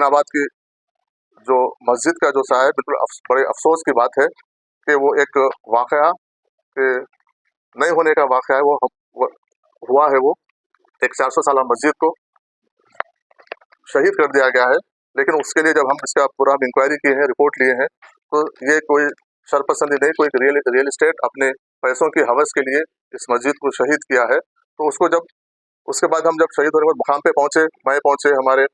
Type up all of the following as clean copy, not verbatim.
हुसैनाबाद की जो मस्जिद का जो सा है, बिल्कुल बड़े अफसोस की बात है कि वो एक वाक़या के नहीं होने का वाक़या है, वो हुआ है। वो एक 400 साला मस्जिद को शहीद कर दिया गया है। लेकिन उसके लिए जब हम इसका पूरा हम इंक्वायरी किए हैं, रिपोर्ट लिए हैं, तो ये कोई शरपसंदी नहीं, कोई रियल एस्टेट अपने पैसों की हवस के लिए इस मस्जिद को शहीद किया है। तो उसको जब उसके बाद हम जब शहीद होने के बाद मुकाम पे पहुंचे, मैं पहुंचे, हमारे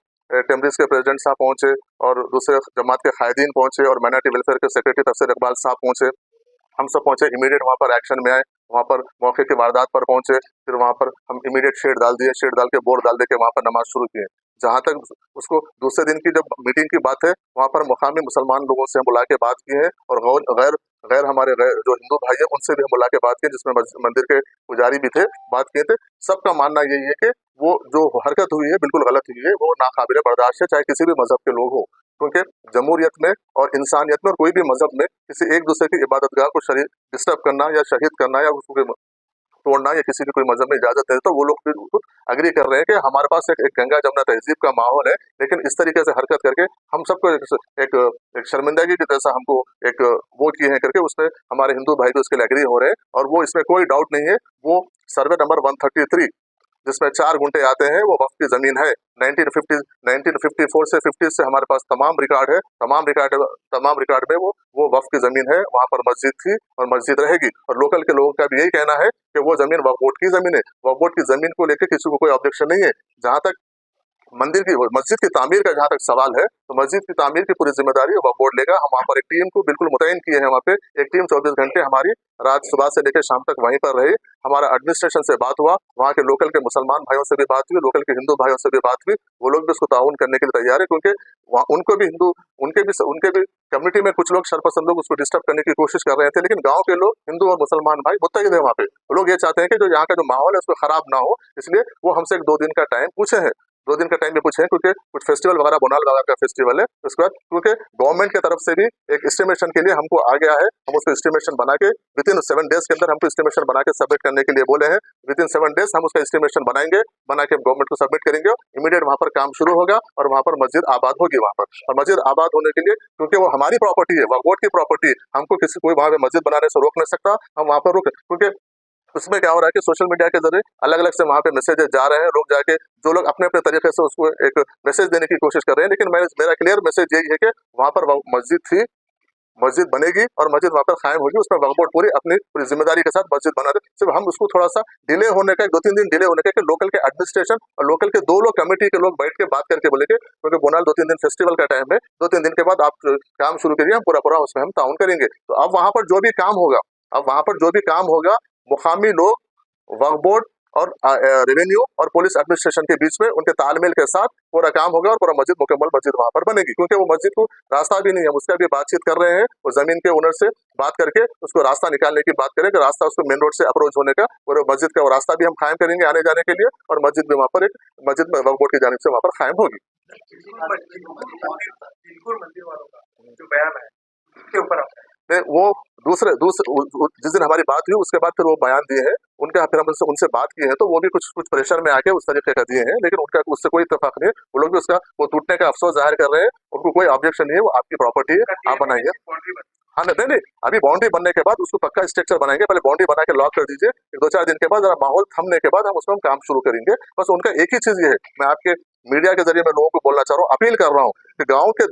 टेमरिस के प्रेसिडेंट साहब पहुंचे और दूसरे जमात के कायदीन पहुंचे और माइनॉरिटी वेलफेयर के सेक्रेटरी तफसीर इकबाल साहब पहुंचे। हम सब पहुंचे, इमीडिएट वहाँ पर एक्शन में आए, वहाँ पर मौके की वारदात पर पहुंचे। फिर वहाँ पर हम इमीडिएट शेड डाल दिए, शेड डाल के बोर्ड डाल दे के वहाँ पर नमाज शुरू किए। जहाँ तक उसको दूसरे दिन की जब मीटिंग की बात है, वहाँ पर मुकामी मुसलमान लोगों से हम बुला के बात की है और गैर गैर हमारे जो हिंदू भाई हैं उनसे भी हम बुला के बात की, जिसमें मंदिर के पुजारी भी थे, बात किए थे। सबका मानना यही है कि वो जो हरकत हुई है बिल्कुल गलत हुई है, वो नाकाबिले बर्दाश्त है, चाहे किसी भी मजहब के लोग हो। क्योंकि जमहूरियत में और इंसानियत में और कोई भी मजहब में किसी एक दूसरे की इबादतगाह को डिस्टर्ब करना या शहीद करना या उसको तोड़ना या किसी की कोई मजहब में इजाजत है, तो वो लोग फिर खुद अग्री कर रहे हैं कि हमारे पास एक गंगा जमुना तहजीब का माहौल है, लेकिन इस तरीके से हरकत करके हम सबको एक शर्मिंदगी की जैसा हमको एक वो किए हैं करके उसमें हमारे हिंदू भाई भी उसके लिए अग्री हो रहे हैं। और वो इसमें कोई डाउट नहीं है, वो सर्वे नंबर 133 जिसमें 4 गुंटे आते हैं, वो वक्फ की जमीन है। 1954 से 50 से हमारे पास तमाम रिकॉर्ड है, तमाम रिकॉर्ड में वो वक्फ की जमीन है, वहाँ पर मस्जिद थी और मस्जिद रहेगी। और लोकल के लोगों का भी यही कहना है कि वो जमीन वक्फ बोर्ड की जमीन है। वक्फ बोर्ड की जमीन को लेकर किसी को कोई ऑब्जेक्शन नहीं है। जहाँ तक मस्जिद की तामीर का जहाँ तक सवाल है, तो मस्जिद की तामीर की पूरी जिम्मेदारी वक्फ बोर्ड लेगा। हम वहाँ पर एक टीम को बिल्कुल मुतयन किए हैं, वहाँ पे एक टीम 24 घंटे हमारी रात सुबह से लेकर शाम तक वहीं पर रही। हमारा एडमिनिस्ट्रेशन से बात हुआ, वहाँ के लोकल के मुसलमान भाइयों से भी बात हुई, लोकल के हिंदू भाइयों से भी बात हुई। वो लोग भी उसको ताउन करने के लिए तैयार है, क्योंकि वहाँ उनके भी कम्युनिटी में कुछ लोग शरपसंद लोग उसको डिस्टर्ब करने की कोशिश कर रहे थे। लेकिन गांव के लोग, हिंदू और मुसलमान भाई मुत्तहिद है वहाँ पे। वो लोग ये चाहते हैं कि जो यहाँ का जो माहौल है उसको खराब ना हो, इसलिए वो हमसे एक 2 दिन का टाइम पूछे हैं। 2 दिन का टाइम भी पूछे हैं, क्योंकि कुछ फेस्टिवल वगैरह बोनाल वगैरह का फेस्टिवल है। उसके बाद क्योंकि गवर्नमेंट की तरफ से भी एक एस्टिमेशन के लिए हमको आ गया है, हम उसको एस्टिमेशन बना के विदिन 7 डेज के अंदर हमको एस्टिमेशन बना के सबमिट करने के लिए बोले हैं। विदिन 7 डेज हम उसका एस्टिमेशन बनाएंगे, बना के गवर्नमेंट को सबमिट करेंगे। इमीडिएट वहाँ पर काम शुरू होगा और वहाँ पर मस्जिद आबाद होगी वहाँ पर। और मस्जिद आबाद होने के लिए, क्योंकि वो हमारी प्रॉपर्टी है, वक्फ बोर्ड की प्रॉपर्टी, हमको किसी कोई वहाँ पे मस्जिद बनाने से रोक नहीं सकता। हम वहाँ पर रुक, क्योंकि उसमें क्या हो रहा है कि सोशल मीडिया के जरिए अलग अलग से वहाँ पे मैसेजेस जा रहे हैं। लोग जाके जो लोग अपने अपने तरीके से उसको एक मैसेज देने की कोशिश कर रहे हैं, लेकिन मेरा क्लियर मैसेज यही है कि वहाँ पर मस्जिद थी, मस्जिद बनेगी और मस्जिद वहाँ पर कायम होगी। उसमें वक्फ बोर्ड पूरी जिम्मेदारी के साथ मस्जिद बना दे। सिर्फ हम उसको थोड़ा सा डिले होने का, 2-3 दिन डिले होने का, लोकल के एडमिनिस्ट्रेशन और लोकल के 2 लोग कमेटी के लोग बैठ के बात करके बोले, क्योंकि बोनाल 2-3 दिन फेस्टिवल का टाइम है, 2-3 दिन के बाद आप काम शुरू करिए, हम पूरा उसमें हम ताउन करेंगे। तो अब वहाँ पर जो भी काम होगा, मुकामी लोग, वक्फ बोर्ड और रेवेन्यू और पुलिस एडमिनिस्ट्रेशन के बीच में उनके तालमेल के साथ पूरा काम होगा और पूरा मुकम्मल मस्जिद वहाँ पर बनेगी। क्योंकि वो मस्जिद को रास्ता भी नहीं है, उसका भी बातचीत कर रहे हैं, वो जमीन के ओनर से बात करके उसको रास्ता निकालने की बात करें कि रास्ता उसको मेन रोड से अप्रोच होने का, और मस्जिद का वो रास्ता भी हम कायम करेंगे आने जाने के लिए, और मस्जिद भी वहाँ पर एक मस्जिद में वक्फ बोर्ड की जानिब से वहाँ पर कायम होगी। नहीं, वो दूसरे जिस दिन हमारी बात हुई उसके बाद फिर वो बयान दिए हैं उनके, फिर हम उनसे बात किए हैं, तो वो भी कुछ प्रेशर में आके उस तरीके का दिए हैं, लेकिन उनका उससे कोई इत्तेफाक नहीं है। वो लोग भी वो टूटने का अफसोस जाहिर कर रहे हैं, उनको कोई ऑब्जेक्शन नहीं है, वो आपकी प्रॉपर्टी है, आप बनाइए। हाँ नहीं, अभी बाउंड्री बनने के बाद उसको पक्का स्ट्रक्चर बनाएंगे, पहले बाउंड्री बना के लॉक कर दीजिए, 2-4 दिन के बाद जरा माहौल थमने के बाद हम उसमें काम शुरू करेंगे। बस उनका एक ही चीज ये है, मैं आपके मीडिया के जरिए मैं लोगों को बोलना चाह रहा हूँ, अपील कर रहा हूँ कि गाँव के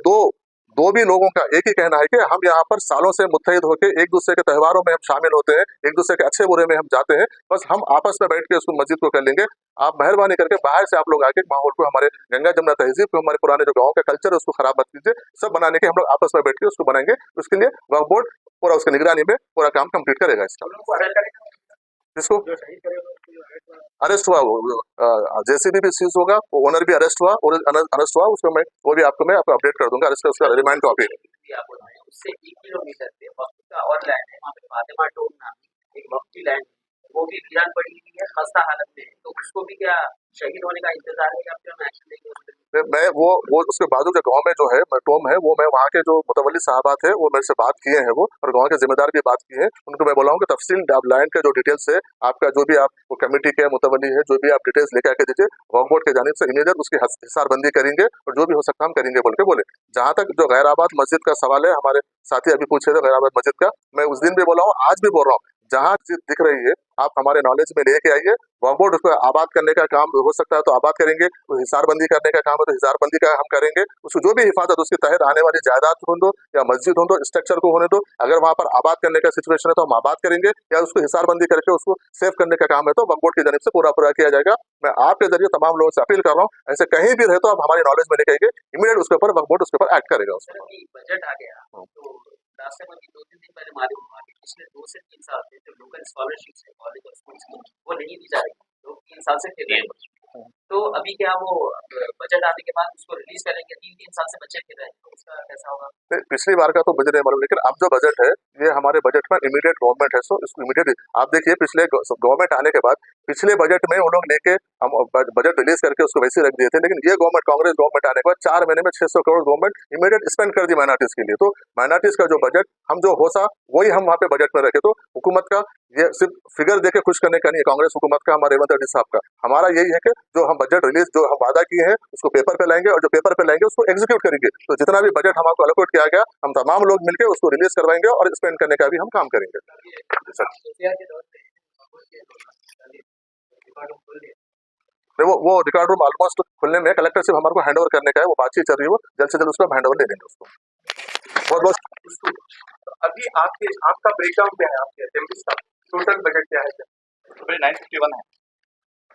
दो भी लोगों का एक ही कहना है कि हम यहाँ पर सालों से मुत्तहिद होकर एक दूसरे के त्योहारों में हम शामिल होते हैं, एक दूसरे के अच्छे बुरे में हम जाते हैं, बस हम आपस में बैठ के उसको मस्जिद को कर लेंगे। आप मेहरबानी करके बाहर से आप लोग आके माहौल को, हमारे गंगा जमुना तहजीब को, हमारे पुराने जो गाँव का कल्चर है उसको खराब मत कीजिए। सब बनाने के हम लोग आपस में बैठ के उसको बनाएंगे, उसके लिए वक्फ बोर्ड पूरा उसकी निगरानी में पूरा काम कंप्लीट करेगा। इसका जिसको अरेस्ट हुआ, जेसीबी भी सीज होगा, ओनर भी अरेस्ट हुआ, और अरेस्ट हुआ उसको वो भी आपको मैं अपडेट कर दूंगा, अरेस्ट उसका रिमांड कॉपी। उससे 1 किलोमीटर पे वक्त का और लैंड है, वहाँ पे फातिमा टोल नाम की एक वक्ती लैंड, वो भी वीरान पड़ी हुई है, खस्ता हालत में है, तो उसको भी क्या शहीद होने का इंतजार है या फिर हम एक्शन लेंगे उस पे? मैं वो उसके बाजू के गांव में जो है टोम है, वो मैं वहाँ के जो मुतवल्ली साहबात है वो मेरे से बात किए हैं, वो और गांव के जिम्मेदार भी बात किए हैं। उनको मैं बोला हूँ कि तफसील आप लैंड के जो डिटेल्स है आपका, जो भी आप वो कमेटी के मुतवल्ली है, जो भी आप डिटेल्स लेकर आके दीजिए, वक्फ बोर्ड की जानिब से इमीडिएट उसकी हिसारबंदी करेंगे और जो भी हो सकता हम करेंगे बोल के बोले। जहाँ तक जो गैराबाद मस्जिद का सवाल है, हमारे साथी अभी पूछे थे गैराबाद मस्जिद का, मैं उस दिन भी बोला हूँ, आज भी बोल रहा हूँ, जहाँ चीज दिख रही है आप हमारे नॉलेज में लेके आइए। वक्फ बोर्ड उसको आबाद करने का काम हो सकता है तो आबाद करेंगे, हिसारबंदी करने का काम है तो हिसारबंदी का हम करेंगे। उसको जो भी हिफाजत उसके तहत आने वाली जायदाद हो दो या मस्जिद हो दो, स्ट्रक्चर को होने दो, अगर वहाँ पर आबाद करने का सिचुएशन है तो हम आबाद करेंगे, या उसको हिसारबंदी करके उसको सेव करने का काम है तो वक्फ बोर्ड की जानिब से पूरा किया जाएगा। मैं आपके जरिए तमाम लोगों से अपील कर रहा हूँ, ऐसे कहीं भी रहे तो आप हमारी नॉलेज में लेके आइए, इमीडिएट उसके ऊपर वक्फ बोर्ड उसके ऊपर एक्ट करेगा। सर, अभी बजट आ गया तो रास्ते में भी 2-3 दिन पहले मालूम हुआ कि पिछले 2 से 3 साल से जो लोकल स्कॉलरशिप्स है कॉलेज और स्कूल्स की, वो नहीं दी जा रही। लोग 3 साल से खेल रहे हैं। तो अभी क्या वो बजट आने के बाद उसको रिलीज करेंगे? 3-3 साल से बच्चे खेल रहे हैं, तो उसका कैसा होगा? पिछली बार का तो मुझे नहीं मालूम, लेकिन अब जो बजट है ये हमारे बजट में इमीडिएट गवर्नमेंट है, सो इसको इमीडिएट आप देखिए। पिछले गवर्नमेंट आने के बाद पिछले बजट में उन लोग लेके हम बजट रिलीज करके उसको वैसे ही रख दिए थे, लेकिन ये गवर्नमेंट, कांग्रेस गवर्नमेंट आने के बाद 4 महीने में 600 करोड़ गवर्नमेंट इमीडिएट स्पेंड कर दी माइनॉरिटीज के लिए। तो माइनॉरिटीज का जो बजट हम जो हो सा वही हम वहाँ पे बजट में रखे। तो हुकूमत का ये सिर्फ फिगर देके खुश करने का नहीं है, कांग्रेस हुकूमत का, हमारे रेवंत रेड्डी साहब का, हमारा यही है कि जो हम बजट रिलीज, जो हम वादा किए हैं उसको पेपर पे लाएंगे और जो पेपर पे लाएंगे उसको एग्जीक्यूट करेंगे। तो जितना भी बजट हमको एलोकेट किया गया हम तमाम लोग मिलकर उसको रिलीज करवाएंगे और स्पेंड करने का भी हम काम करेंगे। वो रिकॉर्ड रूम ऑलमोस्ट खुलने में, कलेक्टर सिर्फ हमारे को हैंड ओवर करने का है, वो बातचीत चल रही है, वो जल्द से जल्द उसको हैंड ओवर दे देंगे उसको। बहुत बहुत अभी आपका ब्रेकडाउन क्या है, आपके असेंबली का टोटल बजट क्या है? तो 951 है।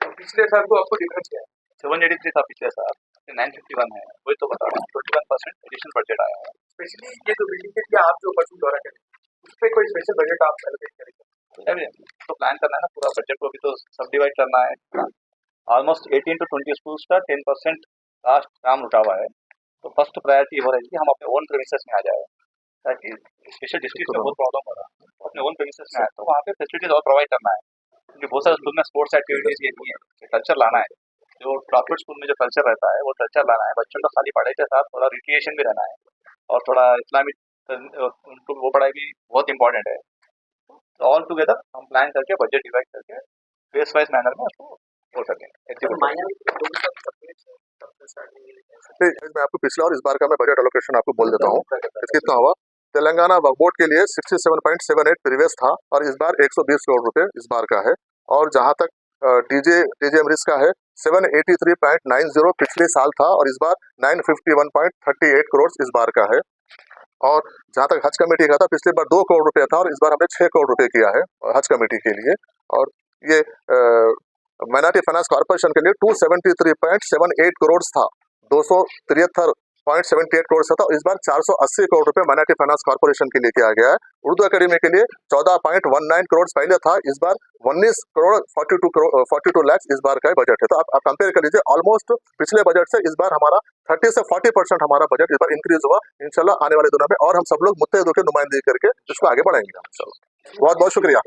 तो पिछले साल को आपको डिफरेंस क्या है? 783 था पिछले साल, 951 है। वही तो बता रहा हूँ, 21% एडिशनल बजट आया है। स्पेशली ये जो बिल्डिंग के लिए आप जो पर्सन दौरा करें उस पर कोई स्पेशल बजट आप एलोकेट करेंगे? तो प्लान करना है ना पूरा बजट को, अभी तो सब डिवाइड करना है। ऑलमोस्ट 18 to 20 स्कूल्स का 10% लास्ट काम उठा हुआ है। तो फर्स्ट प्रायोरिटी हो रही है कि हम अपने ओन प्रेमिसेस में आ जाए, ताकि स्पेशल डिस्ट्रिक्ट में बहुत प्रॉब्लम हो रहा है, अपने ओन प्रेमिसेस में आए तो वहाँ पे फैसिलिटीज और प्रोवाइड करना है। क्योंकि बहुत सारे स्कूल में स्पोर्ट्स एक्टिविटीज ये नहीं है, कल्चर लाना है। जो प्रॉफिट स्कूल में जो कल्चर रहता है वो कल्चर लाना है। बच्चों का खाली पढ़ाई के साथ थोड़ा रिक्रिएशन भी रहना है और थोड़ा इस्लामिक उनको वो पढ़ाई भी बहुत इंपॉर्टेंट है। तो ऑल टुगेदर हम प्लान करके बजट डिवाइड करके फेस वाइज मैनर में उसको हो सके। मैं आपको पिछला और इस बार का मैं बजट एलोकेशन आपको बोल देता हूँ कितना हुआ। तेलंगाना वक्फ बोर्ड के लिए 67.78 प्रीवियस था और इस बार 120 करोड़ रुपए इस बार का है। और जहां तक टीजे एमरिस का है 783.90 पिछले साल था और इस बार 951.38 करोड़ इस बार का है। और जहां तक हज कमेटी का था, पिछले बार 2 करोड़ रुपया था और इस बार हमने 6 करोड़ रुपए किया है हज कमेटी के लिए। और ये माइनॉरिटी फाइनेंस कॉर्पोरेशन के लिए 273.78 करोड़ था, 273.78 करोड़ था। इस बार 480 करोड़ रुपए माइनॉरिटी फाइनेंस कॉर्पोरेशन के लिए किया गया है। उर्दू अकेडमी के लिए 14.19 करोड़ पहले था, इस बार 19 करोड़ 42 लाख इस बार का बजट है। तो आप कंपेयर कर लीजिए, ऑलमोस्ट पिछले बजट से इस बार हमारा 30 से 40% हमारा बजट इस बार इंक्रीज हुआ। इंशाल्लाह आने वाले दिनों में और हम सब लोग मुत्तहिद होकर नुमाइंदगी करके इसको आगे बढ़ाएंगे इंशाल्लाह। बहुत बहुत शुक्रिया।